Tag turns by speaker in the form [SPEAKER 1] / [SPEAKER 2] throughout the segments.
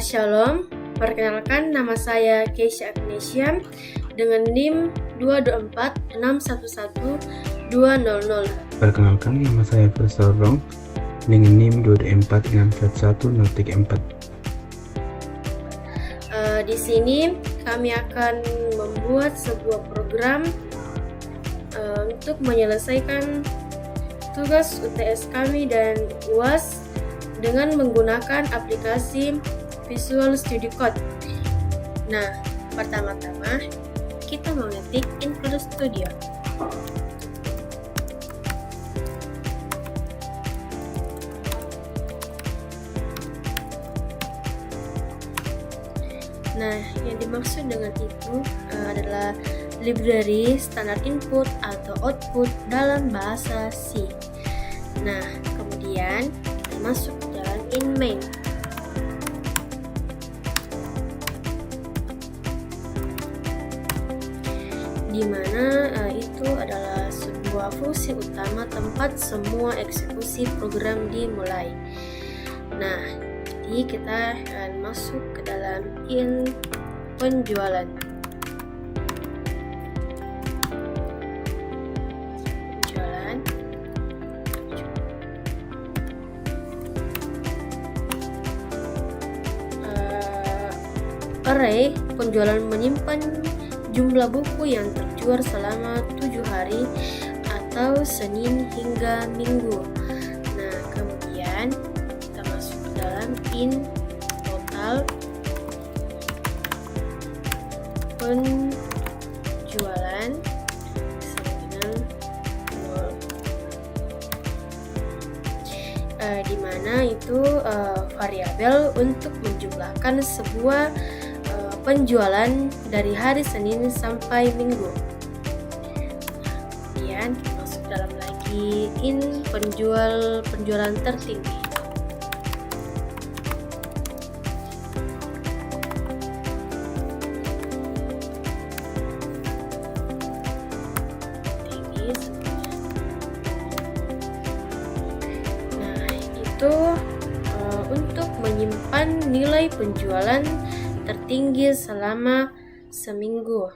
[SPEAKER 1] Shalom, perkenalkan nama saya Keisha Agnesia dengan NIM 224611200.
[SPEAKER 2] Perkenalkan, nama saya Faisal Rong dengan NIM 224611034.
[SPEAKER 1] Di sini kami akan membuat sebuah program untuk menyelesaikan tugas UTS kami dan UAS dengan menggunakan aplikasi Visual Studio Code. Nah, pertama-tama kita mengetik Include Studio. Nah, yang dimaksud dengan itu adalah library standar input atau output dalam bahasa C. Nah, kemudian kita masuk ke dalam in main. Di mana itu adalah sebuah fungsi utama tempat semua eksekusi program dimulai. Nah, jadi kita akan masuk ke dalam in penjualan. Array penjualan menyimpan jumlah buku yang terjual selama 7 hari atau Senin hingga Minggu. Nah, kemudian kita masuk ke dalam in total penjualan sama dengan 0, di mana itu variabel untuk menjumlahkan sebuah penjualan dari hari Senin sampai Minggu. Kemudian kita masuk dalam lagi in penjualan tertinggi. Nah, itu untuk menyimpan nilai penjualan tertinggi selama seminggu.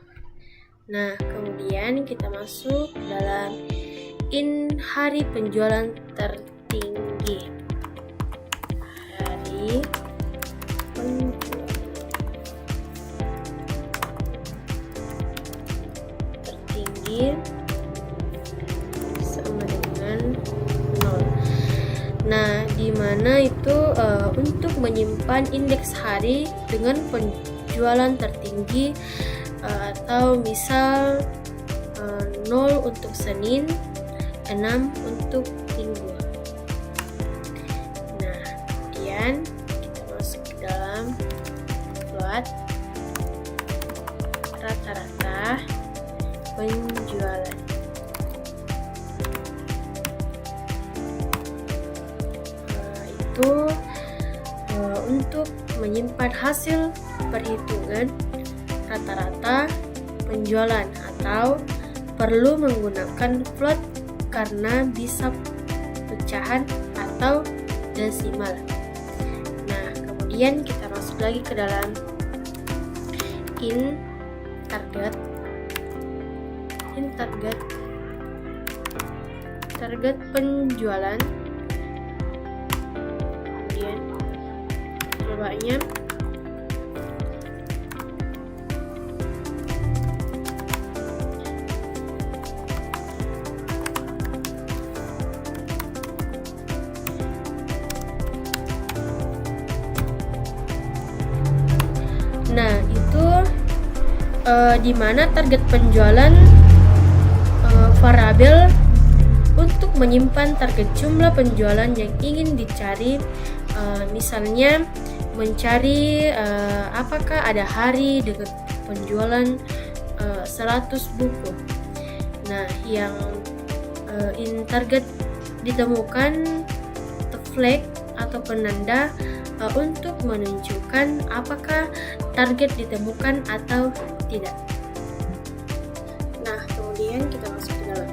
[SPEAKER 1] Nah, kemudian kita masuk dalam in hari penjualan tertinggi. Hari penjualan tertinggi sama dengan 0. Nah, di mana itu untuk menyimpan indeks hari dengan penjualan tertinggi atau misal 0 untuk Senin, 6 untuk Minggu. Nah, kemudian kita masuk ke dalam plot rata-rata penjualan. Itu untuk menyimpan hasil perhitungan rata-rata penjualan atau perlu menggunakan float karena bisa pecahan atau desimal. Nah, kemudian kita masuk lagi ke dalam in target penjualan. Kemudian nah, itu di mana target penjualan variabel untuk menyimpan target jumlah penjualan yang ingin dicari. Misalnya mencari apakah ada hari dengan penjualan 100 buku. Nah, yang in target ditemukan flag atau penanda untuk menunjukkan apakah target ditemukan atau tidak. Nah, kemudian kita masuk ke dalam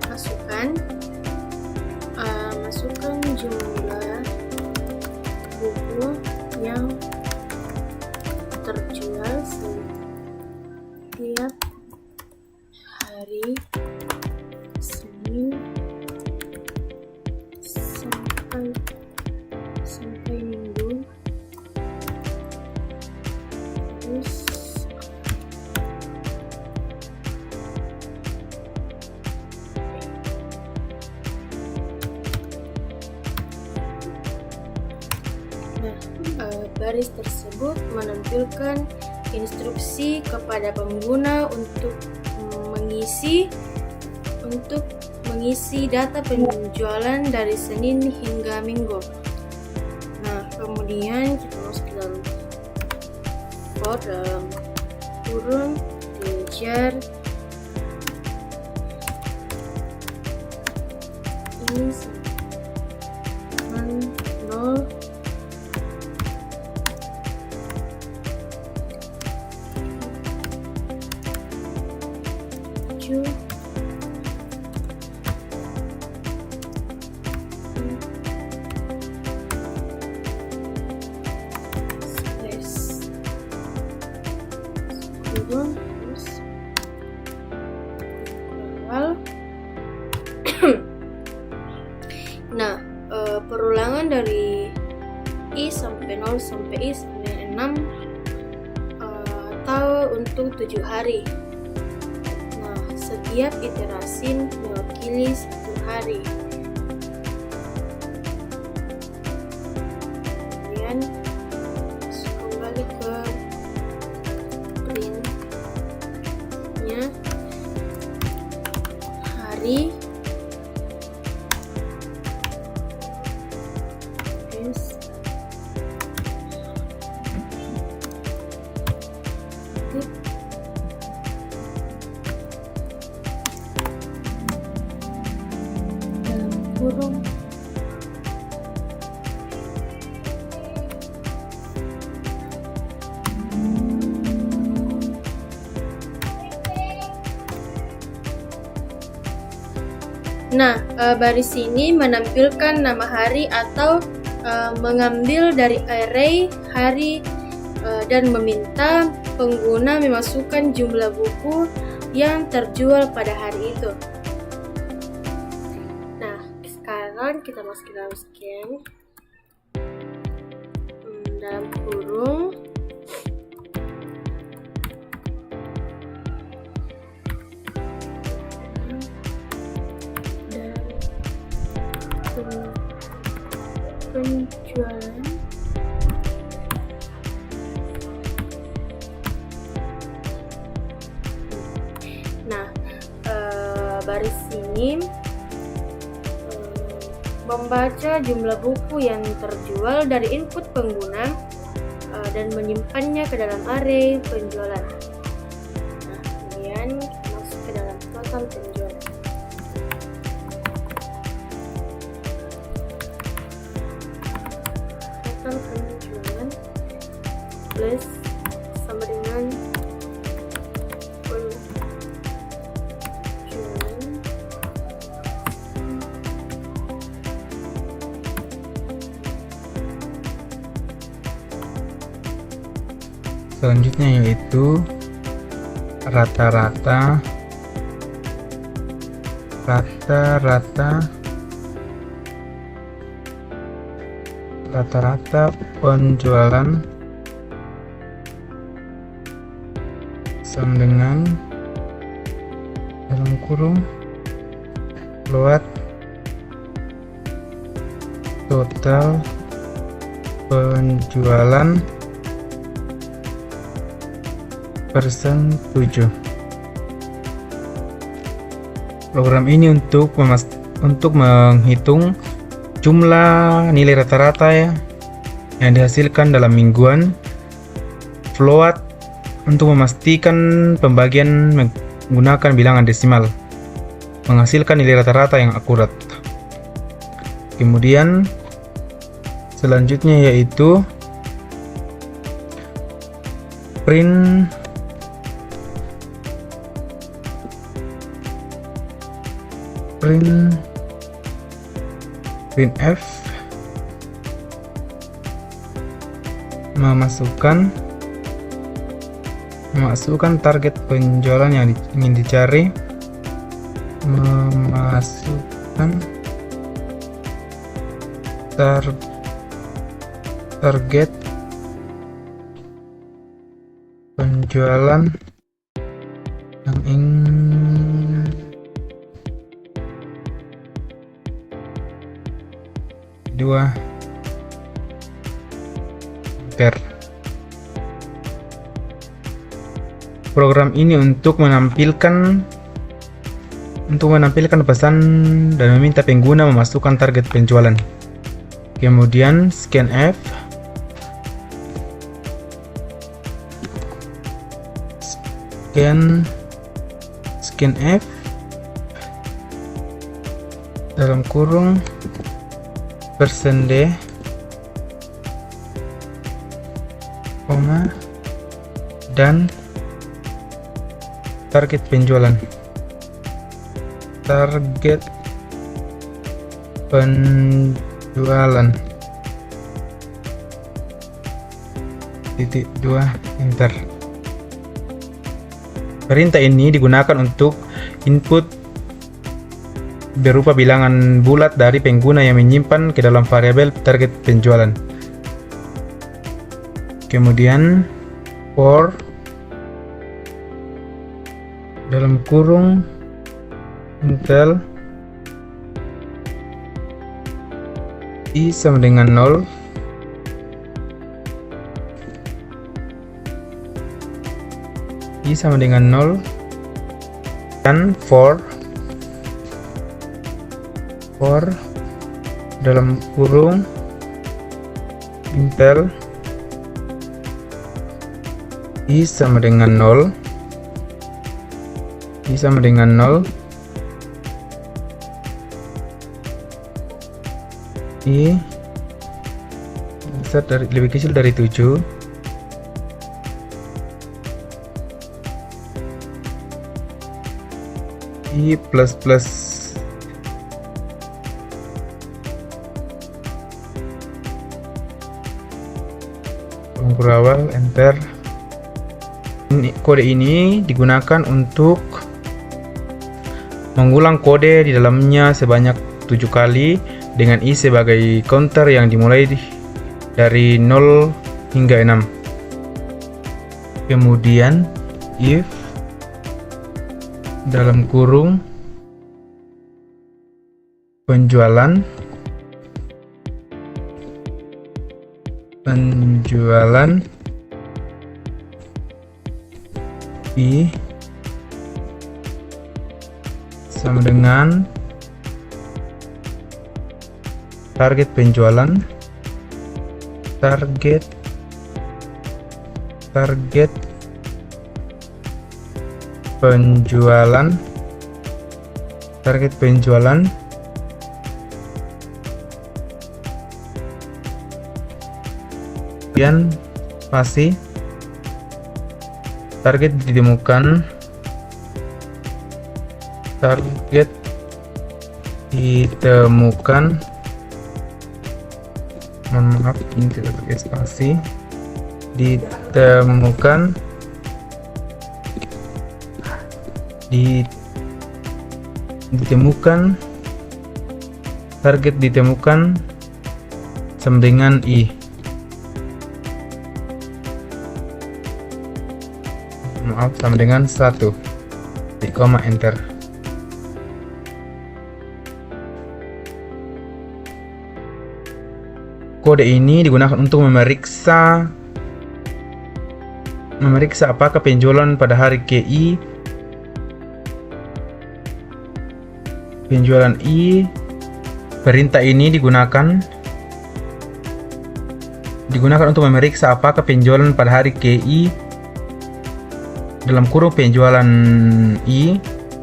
[SPEAKER 1] masukkan masukkan sampai minggu, terus baris tersebut menampilkan instruksi kepada pengguna untuk mengisi data penjualan dari Senin hingga Minggu. Nah, kemudian kita masuk ke dalam dalam kurung integer ini sama 0 terus awal. Nah, perulangan dari I sampai 0 sampai I sampai 6 atau untuk 7 hari. Nah, setiap iterasi mewakili 1 hari. Kemudian kembali ke printnya hari, dalam kurung Nah, baris ini menampilkan nama hari atau mengambil dari array hari dan meminta pengguna memasukkan jumlah buku yang terjual pada hari itu. Nah, sekarang kita masuk ke dalam scan dalam kurung penjualan baris ini membaca jumlah buku yang terjual dari input pengguna dan menyimpannya ke dalam array penjualan. Nah, kemudian kita masuk ke dalam total penjualan. Total penjualan plus sama dengan
[SPEAKER 2] selanjutnya yaitu rata-rata penjualan sama dengan dalam kurung float total penjualan persen 7. Program ini untuk menghitung jumlah nilai rata-rata ya yang dihasilkan dalam mingguan, float untuk memastikan pembagian menggunakan bilangan desimal, menghasilkan nilai rata-rata yang akurat. Kemudian selanjutnya yaitu printf memasukkan target penjualan yang ingin dicari, memasukkan
[SPEAKER 3] target penjualan yang ingin dua per program ini untuk menampilkan pesan dan meminta pengguna memasukkan target penjualan. Kemudian scan F, scan F dalam kurung %D, koma, dan target penjualan. Titik 2 enter. Perintah ini digunakan untuk input berupa bilangan bulat dari pengguna yang menyimpan ke dalam variabel target penjualan. Kemudian for dalam kurung Intel I sama dengan 0, I sama dengan 0, dan for dalam kurung Intel I sama dengan 0, I sama dengan 0, I besar dari lebih kecil dari 7, I plus kurung awal enter. Kode ini digunakan untuk mengulang kode di dalamnya sebanyak 7 kali dengan I sebagai counter yang dimulai dari 0 hingga 6. Kemudian if dalam kurung penjualan I sama dengan target penjualan kemudian spasi target ditemukan, mohon maaf ini tidak pakai spasi, ditemukan target ditemukan sama dengan I. Maaf, sama dengan 1, di koma enter. Kode ini digunakan untuk memeriksa apakah penjualan pada hari KI penjualan I. Perintah ini digunakan untuk memeriksa apakah penjualan pada hari KI dalam kurung penjualan I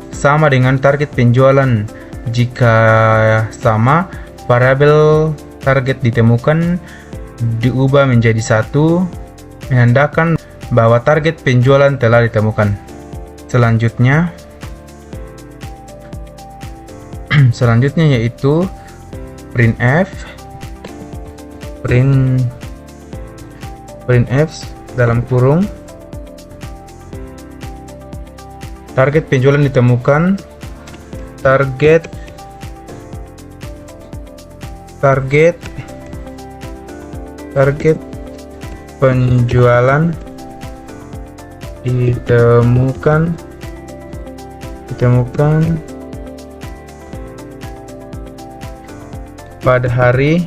[SPEAKER 3] sama dengan target penjualan. Jika sama, variabel target ditemukan diubah menjadi 1, menandakan bahwa target penjualan telah ditemukan. Selanjutnya yaitu printf dalam kurung target penjualan ditemukan, target target penjualan ditemukan pada hari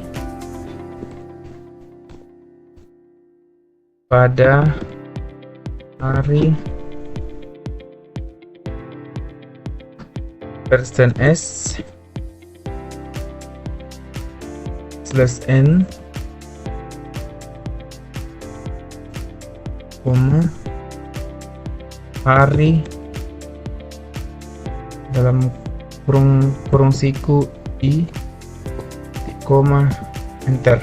[SPEAKER 3] persen S slash N, hari dalam kurung siku I, enter.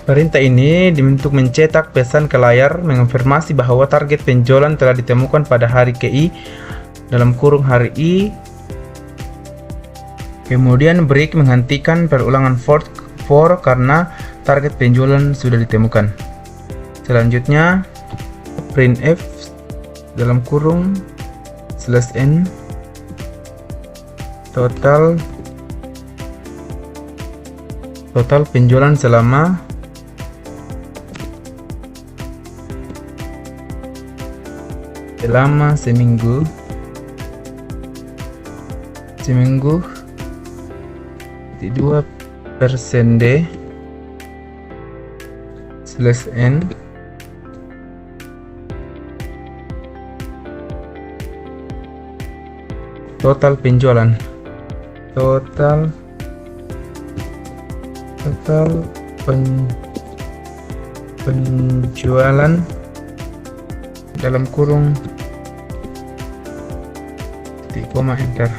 [SPEAKER 3] Perintah ini untuk mencetak pesan ke layar mengonfirmasi bahwa target penjualan telah ditemukan pada hari KI dalam kurung hari I. Kemudian break menghentikan perulangan for karena target penjualan sudah ditemukan. Selanjutnya printf dalam kurung slash n total penjualan selama seminggu 2% D slash N total penjualan penjualan dalam kurung enter.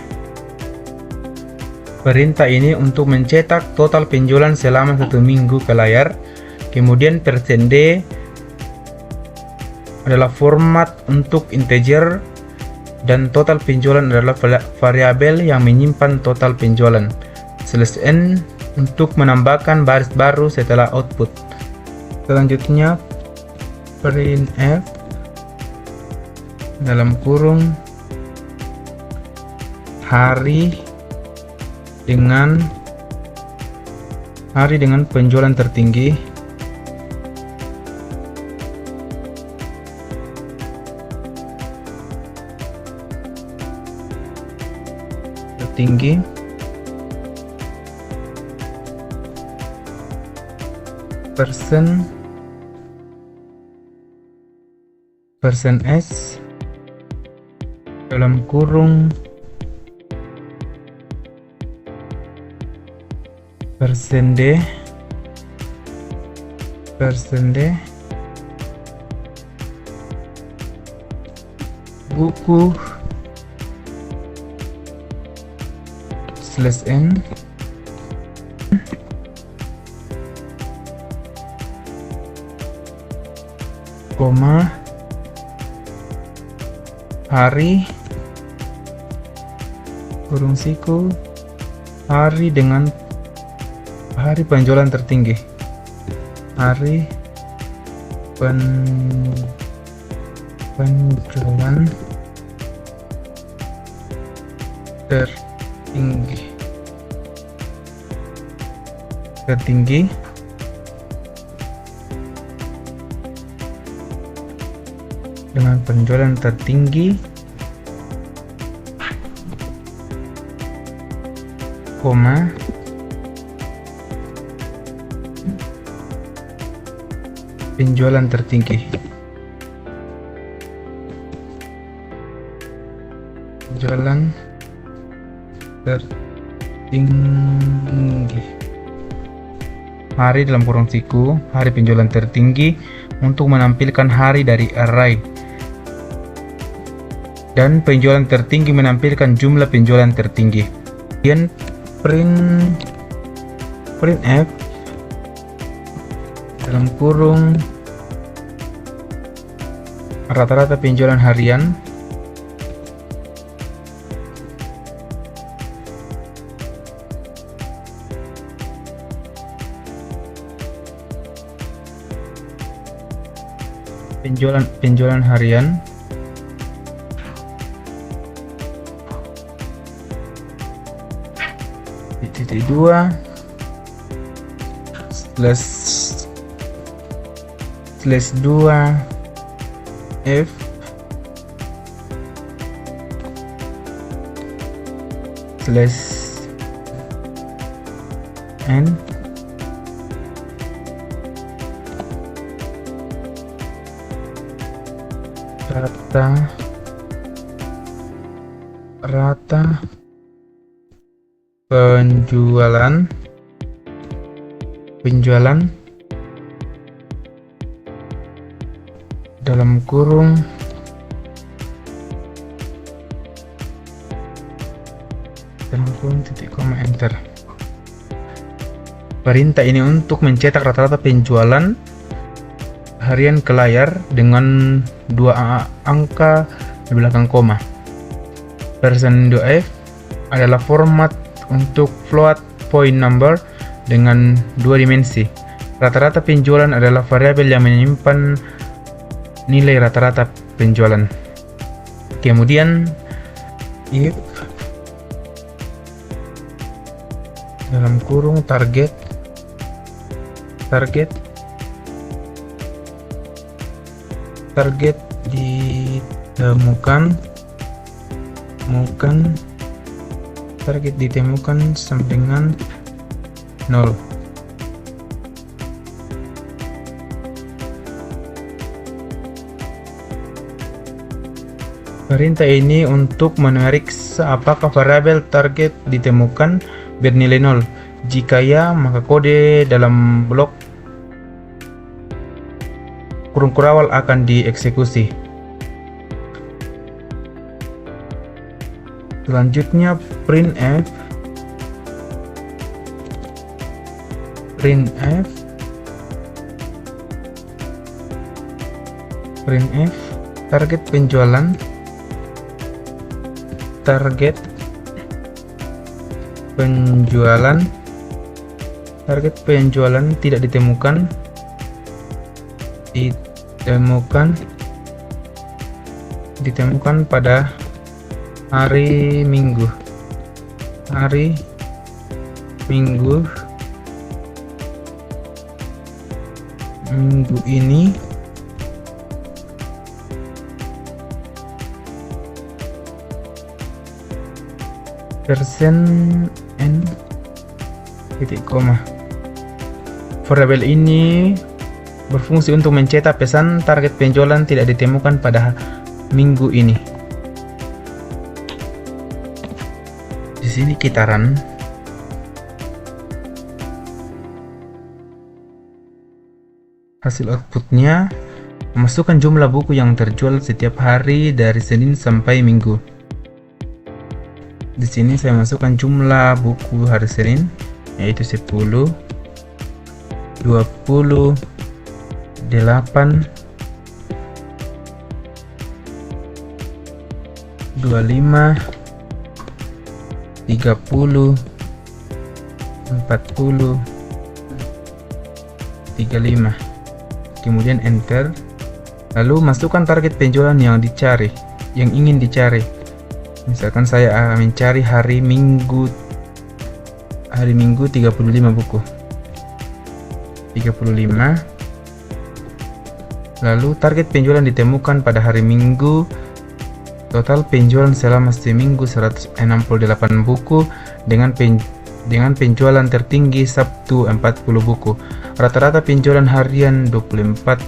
[SPEAKER 3] Perintah ini untuk mencetak total penjualan selama 1 minggu ke layar. Kemudian %D adalah format untuk integer dan total penjualan adalah variabel yang menyimpan total penjualan. Slash N untuk menambahkan baris baru setelah output. Selanjutnya printf dalam kurung hari dengan penjualan tertinggi persen S dalam kurung %D buku slash N hari kurung siku hari dengan hari penjualan tertinggi, hari penjualan tertinggi dengan penjualan tertinggi, penjualan tertinggi. Hari dalam kurung siku, hari penjualan tertinggi untuk menampilkan hari dari array. Dan penjualan tertinggi menampilkan jumlah penjualan tertinggi. Kemudian printf dalam kurung rata-rata penjualan harian penjualan harian titik 2 slash 2 F slash N rata penjualan dalam kurung titik koma enter. Perintah ini untuk mencetak rata-rata penjualan harian ke layar dengan 2 angka di belakang koma. Version 2F adalah format untuk float point number dengan 2 dimensi. Rata-rata penjualan adalah variabel yang menyimpan nilai rata-rata penjualan. Kemudian if dalam kurung target ditemukan sama dengan 0. Perintah ini untuk memeriksa apakah variabel target ditemukan bernilai 0. Jika ya, maka kode dalam blok kurung kurawal akan dieksekusi. Selanjutnya printf target penjualan tidak ditemukan pada hari Minggu ini persen n titik koma. Variabel ini berfungsi untuk mencetak pesan target penjualan tidak ditemukan pada minggu ini. Di sini kitaran hasil outputnya memasukkan jumlah buku yang terjual setiap hari dari Senin sampai Minggu. Di sini saya masukkan jumlah buku hari Senin, yaitu 10, 20, 8, 25, 30, 40, 35. Kemudian enter. Lalu masukkan target penjualan yang ingin dicari. Misalkan saya mencari hari Minggu 35 buku. 35. Lalu target penjualan ditemukan pada hari Minggu. Total penjualan selama seminggu 168 buku dengan penjualan tertinggi Sabtu 40 buku. Rata-rata penjualan harian 24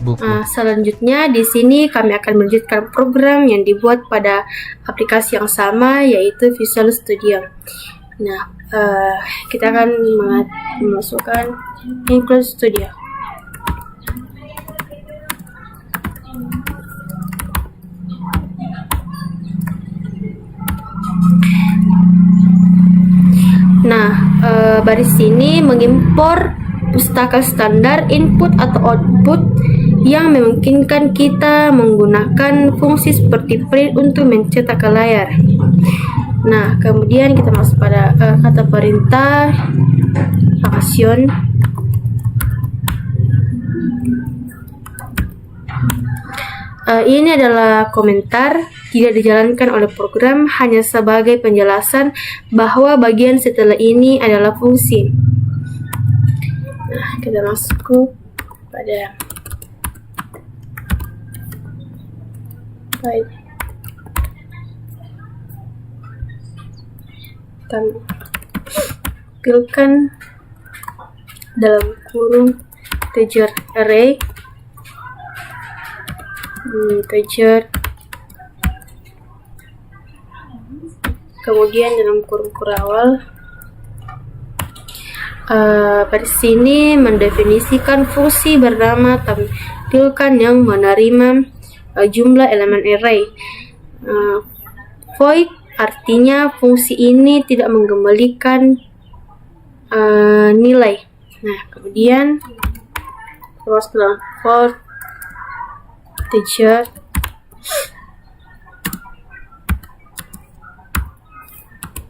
[SPEAKER 3] buku.
[SPEAKER 1] Selanjutnya di sini kami akan melanjutkan program yang dibuat pada aplikasi yang sama, yaitu Visual Studio. Nah, kita akan memasukkan Include Studio. Nah, baris ini mengimpor pustaka standar input atau output yang memungkinkan kita menggunakan fungsi seperti print untuk mencetak ke layar. Nah, kemudian kita masuk pada kata perintah action. Ini adalah komentar, tidak dijalankan oleh program, hanya sebagai penjelasan bahwa bagian setelah ini adalah fungsi. Nah, kita masuk pada baik. Tampilkan dalam kurung integer array integer, kemudian dalam kurung kurawal pada sini mendefinisikan fungsi bernama tampilkan yang menerima jumlah elemen array. Void artinya fungsi ini tidak mengembalikan nilai. Nah, kemudian terus dalam for integer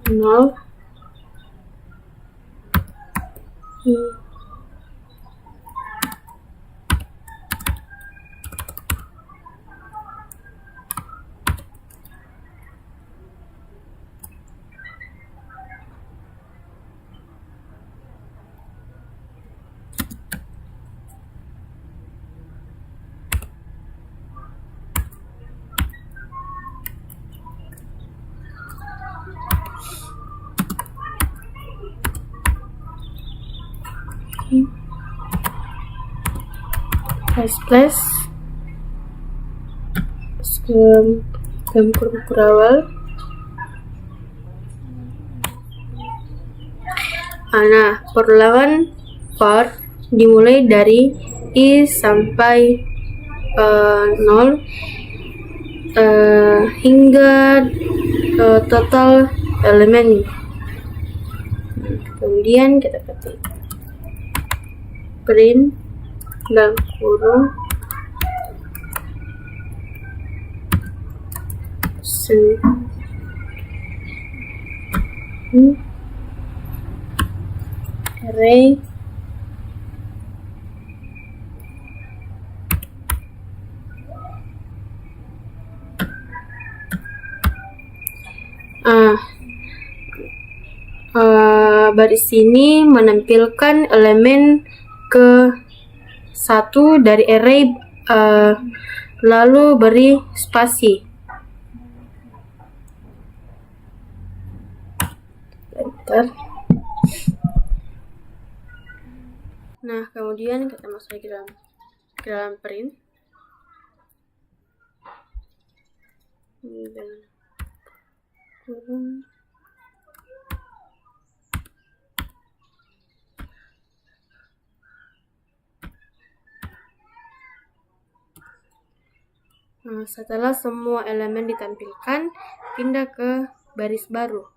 [SPEAKER 1] nol plus dalam kurung kurawal. Nah, perlawan for dimulai dari i sampai 0 hingga total elemen. Kemudian kita ketik print dalam kurung array baris ini menampilkan elemen ke satu dari array, lalu beri spasi. Bentar. Nah, kemudian kita masuk ke dalam print. Dan kurung setelah semua elemen ditampilkan, pindah ke baris baru.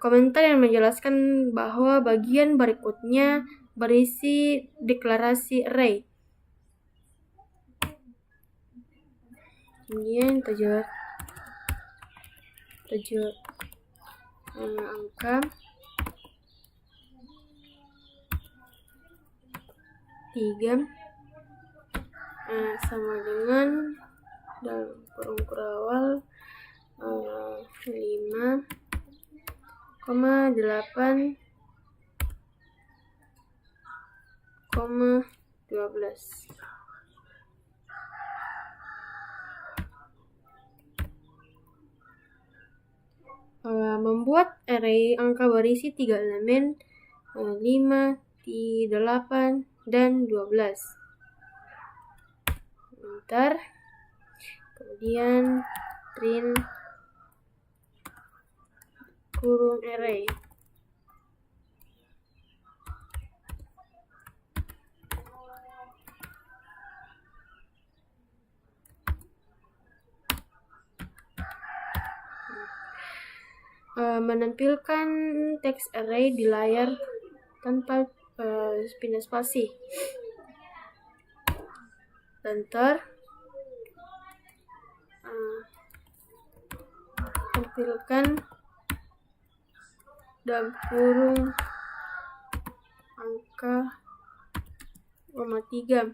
[SPEAKER 1] Komentar yang menjelaskan bahwa bagian berikutnya berisi deklarasi array. Kemudian integer angka 3 sama dengan dalam kurung kurawal 5,8 12. Membuat array angka berisi 3 elemen 5, 8, dan 12. Bentar. Kemudian print kurung array. menampilkan text array di layar tanpa pindah spasi. Enter. Tampilkan dalam kurung angka 3.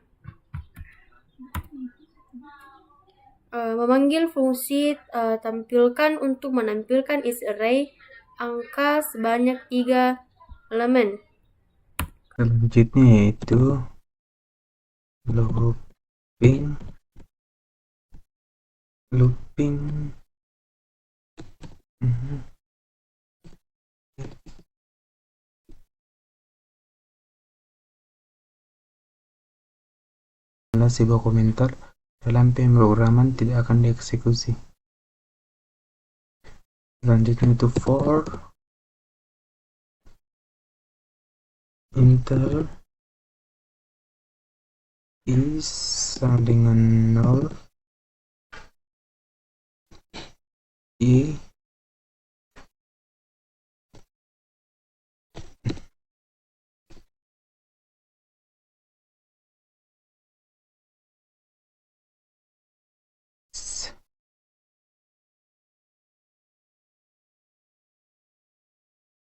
[SPEAKER 1] Memanggil fungsi tampilkan untuk menampilkan is array angka sebanyak 3 elemen.
[SPEAKER 2] Selanjutnya yaitu looping. Adalah sebuah komentar dalam pemrograman tidak akan dieksekusi. Selanjutnya itu for inter is sama dengan 0, i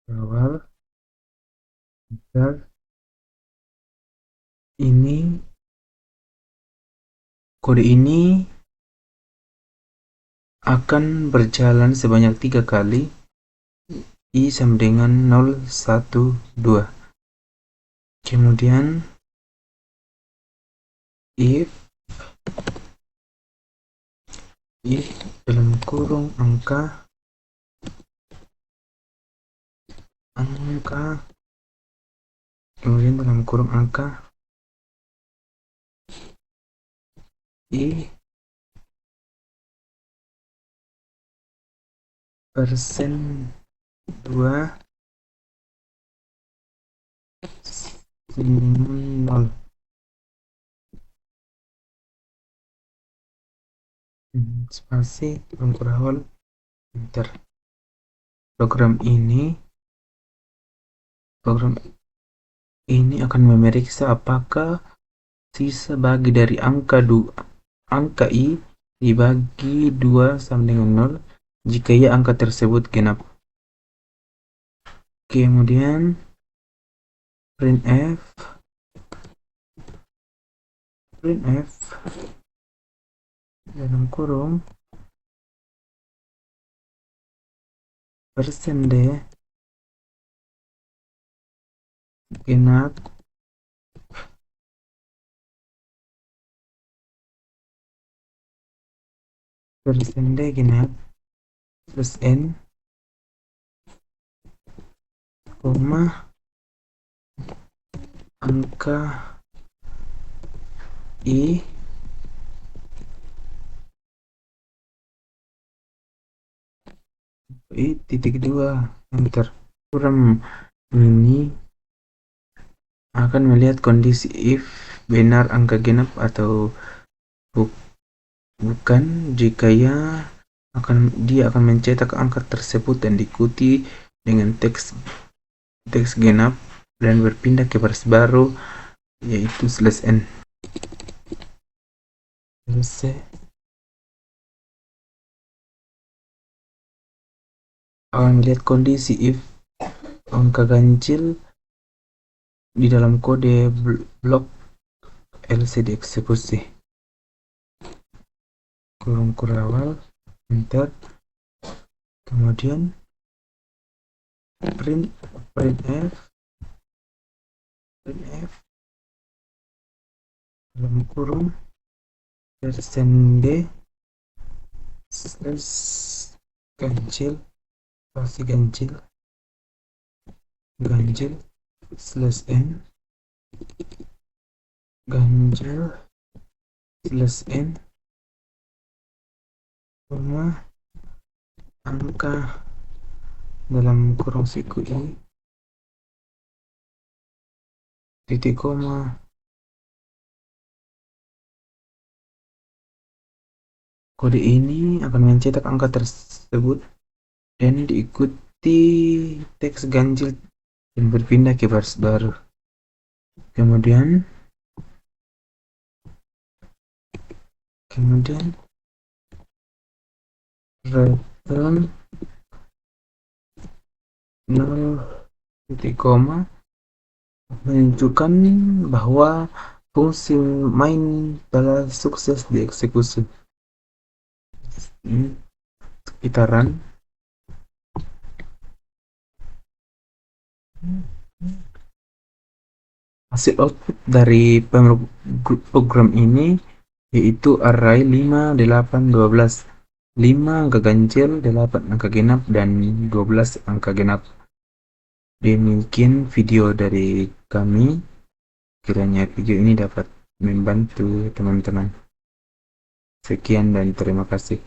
[SPEAKER 2] awal ini kode ini akan berjalan sebanyak 3 kali, i sama dengan 0, 1, 2. Kemudian if dalam kurung angka kemudian dalam kurung angka i persen 2 0. Spasi awal enter. Program ini akan memeriksa apakah sisa bagi dari angka i dibagi 2 sama dengan 0 jika ya angka tersebut genap. Kemudian printf dalam kurung persen d genap plus n koma angka i titik 2 enter. Program ini akan melihat kondisi if benar angka genap atau bukan. Jika ya, dia akan mencetak angka tersebut dan diikuti dengan teks genap dan berpindah ke baris baru yaitu /n. Selesai. Akan melihat kondisi if angka ganjil di dalam kode blok LC dieksekusi. Kurung awal enter. Kemudian printf dalam kurung persen d ganjil /n angka dalam kurung siku i titik koma kode ini akan mencetak angka tersebut dan ganti teks ganjil dan berpindah ke baris baru. Kemudian return 0 titik koma menunjukkan bahwa fungsi main telah sukses dieksekusi. Kita run. Hasil output dari program ini yaitu array 5, 8, 12. 5 angka ganjil, 8 angka genap, dan 12 angka genap. Demikian video dari kami. Kiranya video ini dapat membantu teman-teman. Sekian dan terima kasih.